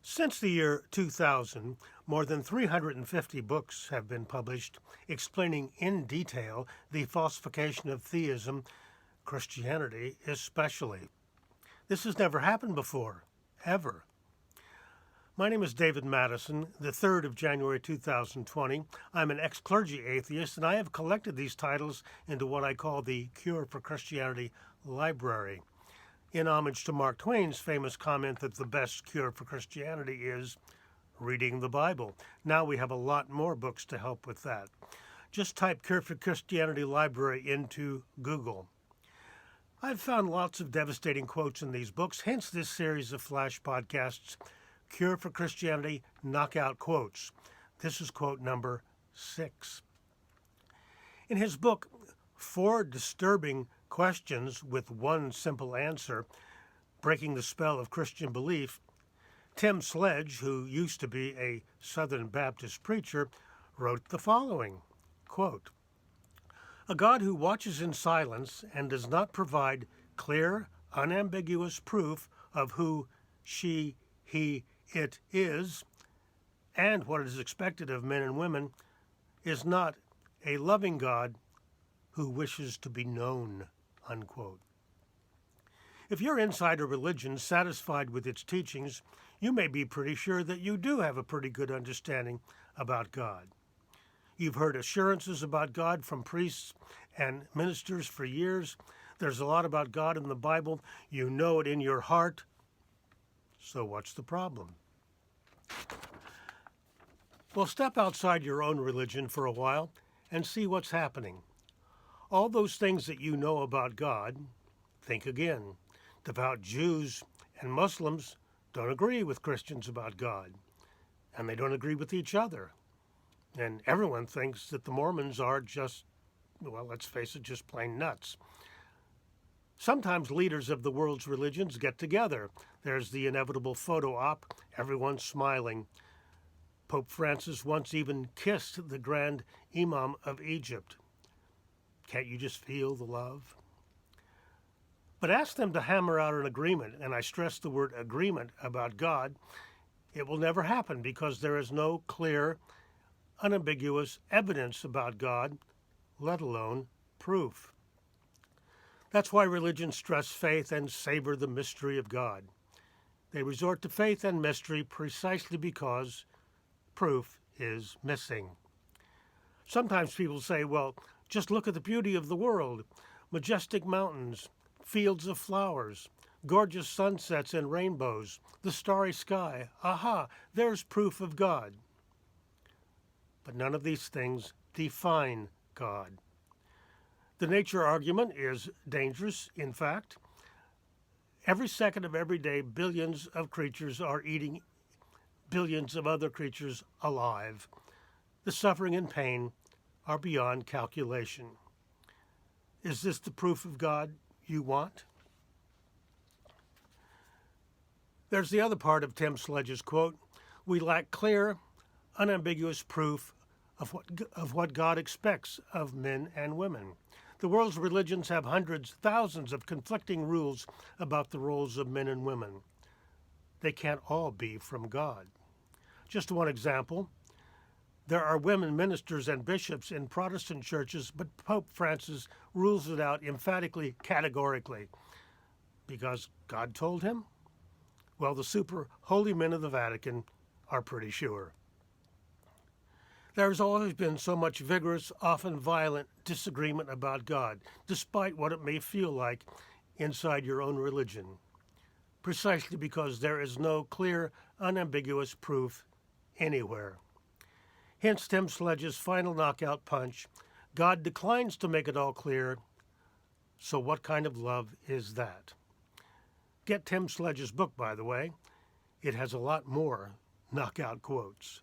Since the year 2000, more than 350 books have been published explaining in detail the falsification of theism, Christianity especially. This has never happened before, ever. My name is David Madison, the 3rd of January 2020. I'm an ex-clergy atheist, and I have collected these titles into what I call the Cure for Christianity Library, in homage to Mark Twain's famous comment that the best cure for Christianity is reading the Bible. Now we have a lot more books to help with that. Just type Cure for Christianity Library into Google. I've found lots of devastating quotes in these books, hence this series of flash podcasts, Cure for Christianity Knockout Quotes. This is quote number 6. In his book, 4 Disturbing Questions with One Simple Answer, Breaking the Spell of Christian Belief, Tim Sledge, who used to be a Southern Baptist preacher, wrote the following, quote, "A God who watches in silence and does not provide clear, unambiguous proof of who she, he, it is, and what is expected of men and women, is not a loving God who wishes to be known," unquote. If you're inside a religion satisfied with its teachings, you may be pretty sure that you do have a pretty good understanding about God. You've heard assurances about God from priests and ministers for years. There's a lot about God in the Bible. You know it in your heart. So what's the problem? Well, step outside your own religion for a while and see what's happening. All those things that you know about God, think again. Devout Jews and Muslims don't agree with Christians about God, and they don't agree with each other. And everyone thinks that the Mormons are just, well, let's face it, just plain nuts. Sometimes leaders of the world's religions get together. There's the inevitable photo op, everyone's smiling. Pope Francis once even kissed the Grand Imam of Egypt. Can't you just feel the love? But ask them to hammer out an agreement, and I stress the word agreement, about God. It will never happen because there is no clear, unambiguous evidence about God, let alone proof. That's why religions stress faith and savor the mystery of God. They resort to faith and mystery precisely because proof is missing. Sometimes people say, well, just look at the beauty of the world, majestic mountains, fields of flowers, gorgeous sunsets and rainbows, the starry sky. Aha, there's proof of God. But none of these things define God. The nature argument is dangerous, in fact. Every second of every day, billions of creatures are eating billions of other creatures alive. The suffering and pain are beyond calculation. Is this the proof of God you want? There's the other part of Tim Sledge's quote. We lack clear, unambiguous proof of what God expects of men and women. The world's religions have hundreds, thousands of conflicting rules about the roles of men and women. They can't all be from God. Just one example. There are women ministers and bishops in Protestant churches, but Pope Francis rules it out emphatically, categorically. Because God told him? Well, the super holy men of the Vatican are pretty sure. There's always been so much vigorous, often violent disagreement about God, despite what it may feel like inside your own religion, precisely because there is no clear, unambiguous proof anywhere. Hence Tim Sledge's final knockout punch. God declines to make it all clear, so what kind of love is that? Get Tim Sledge's book, by the way. It has a lot more knockout quotes.